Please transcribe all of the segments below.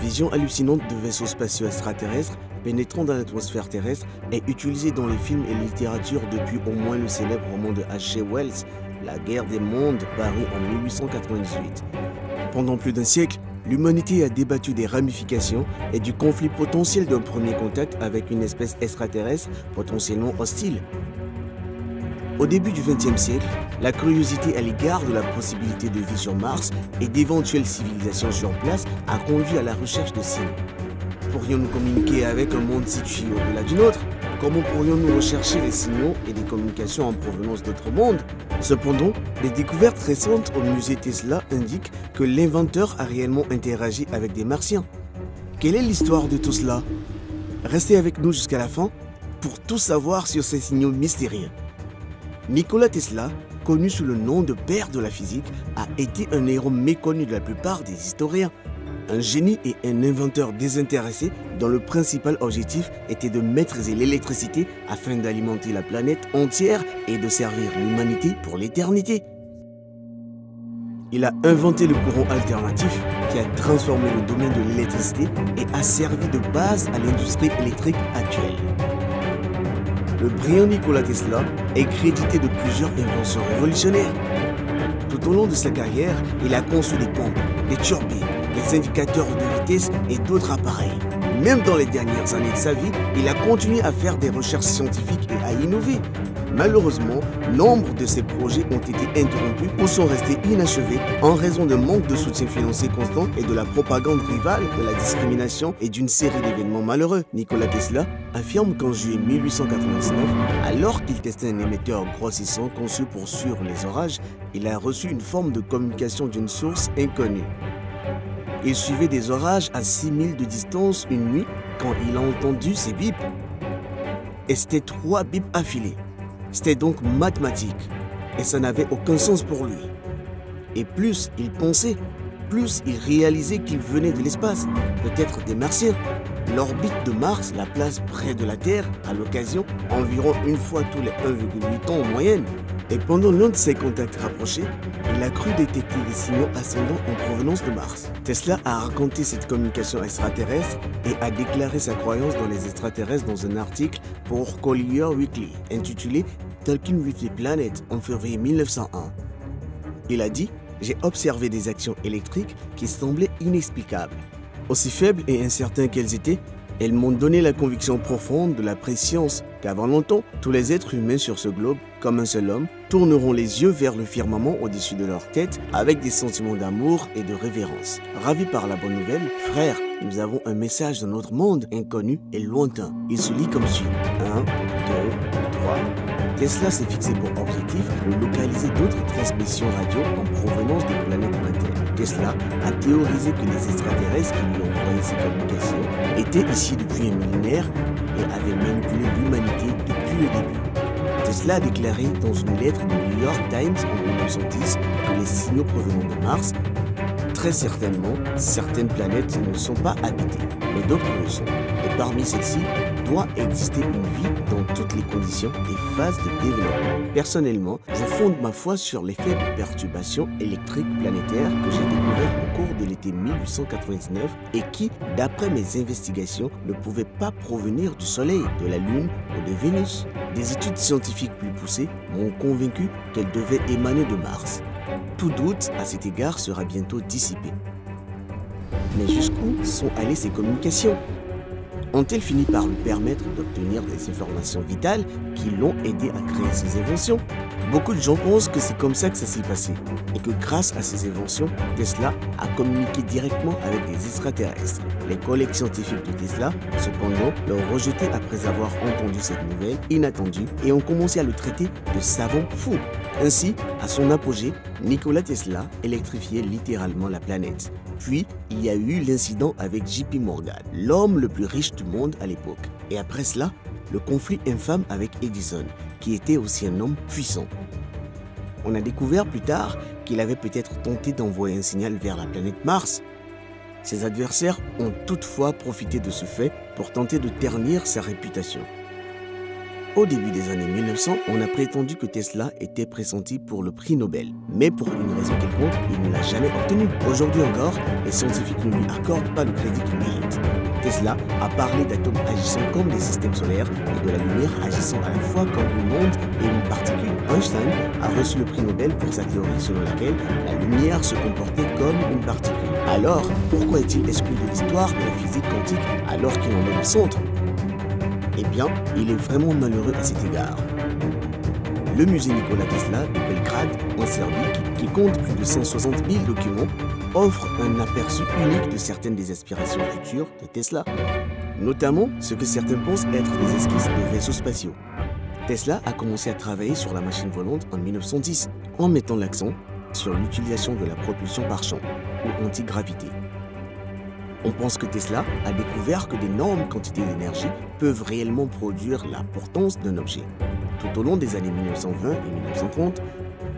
vision hallucinante de vaisseaux spatiaux extraterrestres pénétrant dans l'atmosphère terrestre est utilisée dans les films et littérature depuis au moins le célèbre roman de H.G. Wells, La guerre des mondes, paru en 1898. Pendant plus d'un siècle, l'humanité a débattu des ramifications et du conflit potentiel d'un premier contact avec une espèce extraterrestre potentiellement hostile. Au début du XXe siècle, la curiosité à l'égard de la possibilité de vie sur Mars et d'éventuelles civilisations sur place a conduit à la recherche de signes. Pourrions-nous communiquer avec un monde situé au-delà du nôtre? Comment pourrions-nous rechercher les signaux et des communications en provenance d'autres mondes? Cependant, les découvertes récentes au musée Tesla indiquent que l'inventeur a réellement interagi avec des martiens. Quelle est l'histoire de tout cela? Restez avec nous jusqu'à la fin pour tout savoir sur ces signaux mystérieux. Nikola Tesla, connu sous le nom de père de la physique, a été un héros méconnu de la plupart des historiens. Un génie et un inventeur désintéressé dont le principal objectif était de maîtriser l'électricité afin d'alimenter la planète entière et de servir l'humanité pour l'éternité. Il a inventé le courant alternatif qui a transformé le domaine de l'électricité et a servi de base à l'industrie électrique actuelle. Le brillant Nikola Tesla est crédité de plusieurs inventions révolutionnaires. Tout au long de sa carrière, il a conçu des pompes, des turbines, des indicateurs de vitesse et d'autres appareils. Même dans les dernières années de sa vie, il a continué à faire des recherches scientifiques et à innover. Malheureusement, nombre de ses projets ont été interrompus ou sont restés inachevés en raison d'un manque de soutien financier constant et de la propagande rivale, de la discrimination et d'une série d'événements malheureux. Nikola Tesla affirme qu'en juillet 1899, alors qu'il testait un émetteur grossissant conçu pour suivre les orages, il a reçu une forme de communication d'une source inconnue. Il suivait des orages à 6000 de distance une nuit quand il a entendu ces bips. Et c'était 3 bips affilés. C'était donc mathématique. Et ça n'avait aucun sens pour lui. Et plus il pensait, plus il réalisait qu'il venait de l'espace, peut-être des Martiens. L'orbite de Mars la place près de la Terre, à l'occasion, environ une fois tous les 1,8 ans en moyenne. Et pendant l'un de ses contacts rapprochés, il a cru détecter des signaux ascendants en provenance de Mars. Tesla a raconté cette communication extraterrestre et a déclaré sa croyance dans les extraterrestres dans un article pour Collier Weekly, intitulé Talking with the Planet en février 1901. Il a dit « J'ai observé des actions électriques qui semblaient inexplicables. Aussi faibles et incertaines qu'elles étaient, elles m'ont donné la conviction profonde de la préscience qu'avant longtemps, tous les êtres humains sur ce globe, comme un seul homme, tourneront les yeux vers le firmament au-dessus de leur tête avec des sentiments d'amour et de révérence. Ravis par la bonne nouvelle, frères, nous avons un message de notre monde inconnu et lointain. Il se lit comme suit. 1, 2, 3. Tesla s'est fixé pour objectif de localiser d'autres transmissions radio en provenance des planètes lointaines. Tesla a théorisé que les extraterrestres qui lui ont envoyé ces communications étaient ici depuis un millénaire et avaient manipulé l'humanité depuis le début. Tesla a déclaré dans une lettre du New York Times en 1910 que les signaux provenant de Mars, très certainement, certaines planètes ne sont pas habitées, mais d'autres le sont. Et parmi celles-ci, doit exister une vie dans toutes les conditions et phases de développement. Personnellement, je fonde ma foi sur l'effet de perturbations électriques planétaires que j'ai découvert au cours de l'été 1899 et qui, d'après mes investigations, ne pouvaient pas provenir du Soleil, de la Lune ou de Vénus. Des études scientifiques plus poussées m'ont convaincu qu'elles devaient émaner de Mars. Tout doute à cet égard sera bientôt dissipé. Mais jusqu'où sont allées ces communications ? Ont-elles fini par lui permettre d'obtenir des informations vitales qui l'ont aidé à créer ses inventions? Beaucoup de gens pensent que c'est comme ça que ça s'est passé et que grâce à ses inventions, Tesla a communiqué directement avec des extraterrestres. Les collègues scientifiques de Tesla, cependant, l'ont rejeté après avoir entendu cette nouvelle inattendue et ont commencé à le traiter de savant fou. Ainsi, à son apogée, Nikola Tesla électrifiait littéralement la planète. Puis, il y a eu l'incident avec JP Morgan, l'homme le plus riche du monde à l'époque. Et après cela, le conflit infâme avec Edison, qui était aussi un homme puissant. On a découvert plus tard qu'il avait peut-être tenté d'envoyer un signal vers la planète Mars. Ses adversaires ont toutefois profité de ce fait pour tenter de ternir sa réputation. Au début des années 1900, on a prétendu que Tesla était pressenti pour le prix Nobel. Mais pour une raison quelconque, il ne l'a jamais obtenu. Aujourd'hui encore, les scientifiques ne lui accordent pas le crédit qu'il mérite. Tesla a parlé d'atomes agissant comme des systèmes solaires et de la lumière agissant à la fois comme une onde et une particule. Einstein a reçu le prix Nobel pour sa théorie selon laquelle la lumière se comportait comme une particule. Alors, pourquoi est-il exclu de l'histoire de la physique quantique alors qu'il en est le centre ? Eh bien, il est vraiment malheureux à cet égard. Le musée Nikola Tesla de Belgrade, en Serbie, qui compte plus de 160 000 documents, offre un aperçu unique de certaines des aspirations futures de Tesla, notamment ce que certains pensent être des esquisses de vaisseaux spatiaux. Tesla a commencé à travailler sur la machine volante en 1910, en mettant l'accent sur l'utilisation de la propulsion par champ, ou antigravité. On pense que Tesla a découvert que d'énormes quantités d'énergie peuvent réellement produire la portance d'un objet. Tout au long des années 1920 et 1930,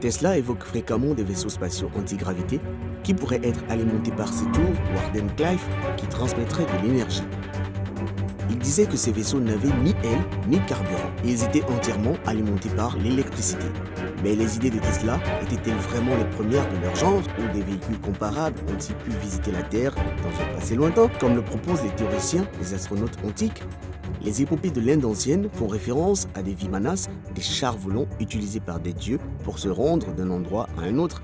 Tesla évoque fréquemment des vaisseaux spatiaux antigravité qui pourraient être alimentés par ses tours ou Wardenclyffe qui transmettraient de l'énergie. Il disait que ces vaisseaux n'avaient ni aile ni carburant. Ils étaient entièrement alimentés par l'électricité. Mais les idées de Tesla étaient-elles vraiment les premières de leur genre ou des véhicules comparables ont-ils pu visiter la Terre dans un passé lointain, comme le proposent les théoriciens, les astronautes antiques? Les épopées de l'Inde ancienne font référence à des vimanas, des chars volants utilisés par des dieux pour se rendre d'un endroit à un autre.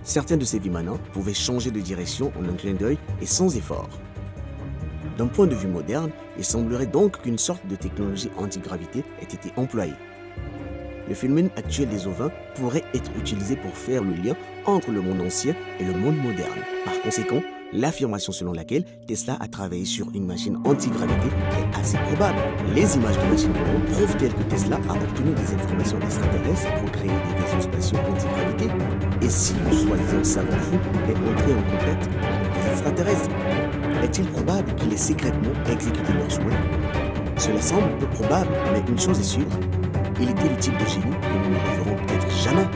Certains de ces vimanas pouvaient changer de direction en un clin d'œil et sans effort. D'un point de vue moderne, il semblerait donc qu'une sorte de technologie antigravité ait été employée. Le phénomène actuel des ovins pourrait être utilisé pour faire le lien entre le monde ancien et le monde moderne. Par conséquent, l'affirmation selon laquelle Tesla a travaillé sur une machine antigravité est assez probable. Les images de machines volantes prouvent-elles que Tesla a obtenu des informations extraterrestres pour créer des vaisseaux spatiaux antigravité? Et si le soi-disant savant fou est entré en contact avec des extraterrestres? Est-il probable qu'il ait secrètement exécuté leurs souhaits? Cela semble peu probable, mais une chose est sûre, il était le type de génie que nous ne reverrons peut-être jamais.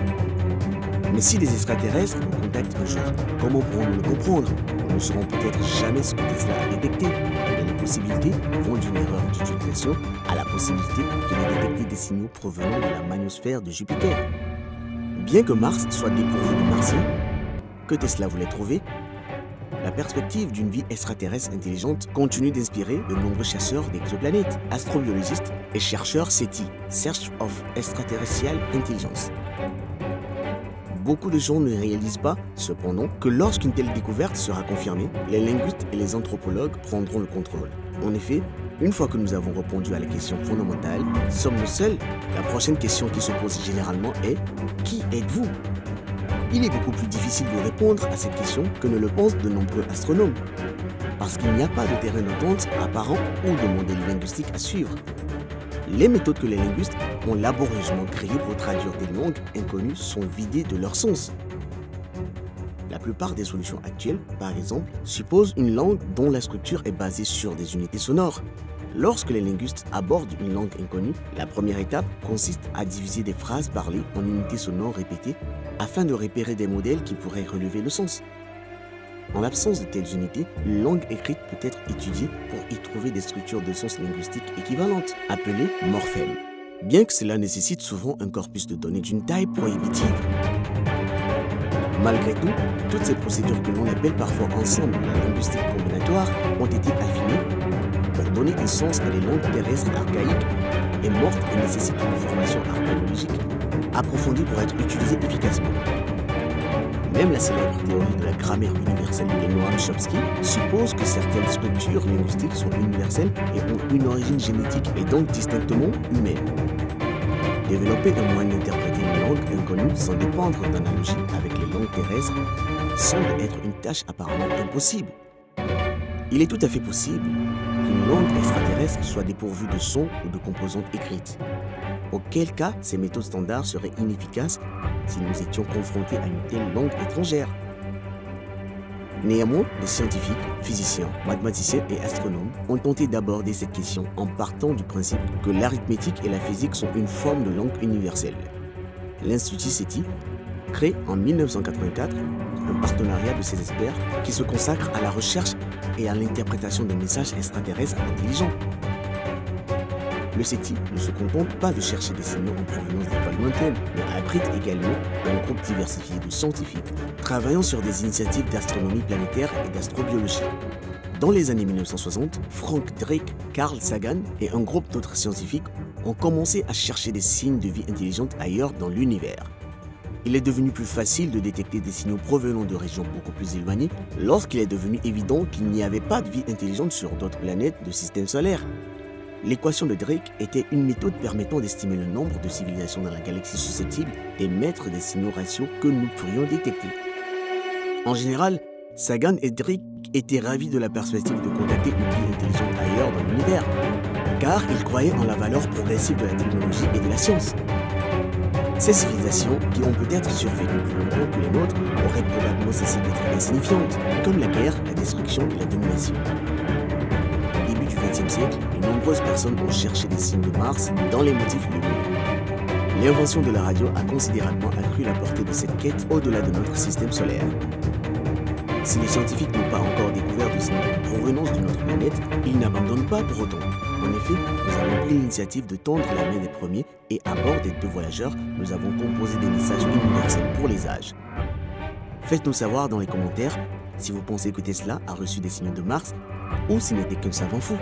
Mais si des extraterrestres nous contactent un jour, comment pourrons-nous le comprendre? Nous ne saurons peut-être jamais ce que Tesla a détecté, mais les possibilités vont d'une erreur d'utilisation à la possibilité qu'il ait détecté des signaux provenant de la magnosphère de Jupiter. Bien que Mars soit dépourvu de martiens, que Tesla voulait trouver, la perspective d'une vie extraterrestre intelligente continue d'inspirer de nombreux chasseurs d'exoplanètes, astrobiologistes et chercheurs SETI, Search of Extraterrestrial Intelligence. Beaucoup de gens ne réalisent pas, cependant, que lorsqu'une telle découverte sera confirmée, les linguistes et les anthropologues prendront le contrôle. En effet, une fois que nous avons répondu à la question fondamentale, sommes-nous seuls? La prochaine question qui se pose généralement est « Qui êtes-vous » Il est beaucoup plus difficile de répondre à cette question que ne le pensent de nombreux astronomes, parce qu'il n'y a pas de terrain d'entente apparent ou de modèle linguistique à suivre. Les méthodes que les linguistes ont laborieusement créées pour traduire des langues inconnues sont vidées de leur sens. La plupart des solutions actuelles, par exemple, supposent une langue dont la structure est basée sur des unités sonores. Lorsque les linguistes abordent une langue inconnue, la première étape consiste à diviser des phrases parlées en unités sonores répétées afin de repérer des modèles qui pourraient relever le sens. En l'absence de telles unités, une langue écrite peut être étudiée pour y trouver des structures de sens linguistiques équivalentes, appelées morphèmes. Bien que cela nécessite souvent un corpus de données d'une taille prohibitive. Malgré tout, toutes ces procédures que l'on appelle parfois ensemble la linguistique combinatoire ont été affinées pour donner un sens à des langues terrestres archaïques et mortes et nécessitent une formation archéologique approfondie pour être utilisée efficacement. Même la célèbre théorie de la grammaire universelle de Noam Chomsky suppose que certaines structures linguistiques sont universelles et ont une origine génétique et donc distinctement humaine. Développer un moyen d'interpréter une langue inconnue sans dépendre d'analogie avec les langues terrestres semble être une tâche apparemment impossible. Il est tout à fait possible qu'une langue extraterrestre soit dépourvue de sons ou de composantes écrites. Auquel cas, ces méthodes standards seraient inefficaces si nous étions confrontés à une telle langue étrangère. Néanmoins, les scientifiques, physiciens, mathématiciens et astronomes ont tenté d'aborder cette question en partant du principe que l'arithmétique et la physique sont une forme de langue universelle. L'Institut SETI crée en 1984 un partenariat de ces experts qui se consacrent à la recherche et à l'interprétation des messages extraterrestres intelligents. Le SETI ne se contente pas de chercher des signaux en provenance d'étoiles lointaines, mais abrite également un groupe diversifié de scientifiques travaillant sur des initiatives d'astronomie planétaire et d'astrobiologie. Dans les années 1960, Frank Drake, Carl Sagan et un groupe d'autres scientifiques ont commencé à chercher des signes de vie intelligente ailleurs dans l'univers. Il est devenu plus facile de détecter des signaux provenant de régions beaucoup plus éloignées lorsqu'il est devenu évident qu'il n'y avait pas de vie intelligente sur d'autres planètes du système solaire. L'équation de Drake était une méthode permettant d'estimer le nombre de civilisations dans la galaxie susceptibles d'émettre des signaux ratios que nous pourrions détecter. En général, Sagan et Drake étaient ravis de la perspective de contacter une vie intelligente ailleurs dans l'univers, car ils croyaient en la valeur progressive de la technologie et de la science. Ces civilisations, qui ont peut-être survécu plus longtemps que les nôtres, auraient probablement cessé d'être insignifiantes, comme la guerre, la destruction et la domination. Au début du XXe siècle, de nombreuses personnes ont cherché des signes de Mars dans les motifs lumineux. L'invention de la radio a considérablement accru la portée de cette quête au-delà de notre système solaire. Si les scientifiques n'ont pas encore découvert de signaux de provenance de notre planète, ils n'abandonnent pas pour autant. En effet, nous avons pris l'initiative de tendre la main des premiers et à bord des 2 voyageurs, nous avons composé des messages universels pour les âges. Faites-nous savoir dans les commentaires si vous pensez que Tesla a reçu des signaux de Mars ou s'il n'était qu'un savant fou.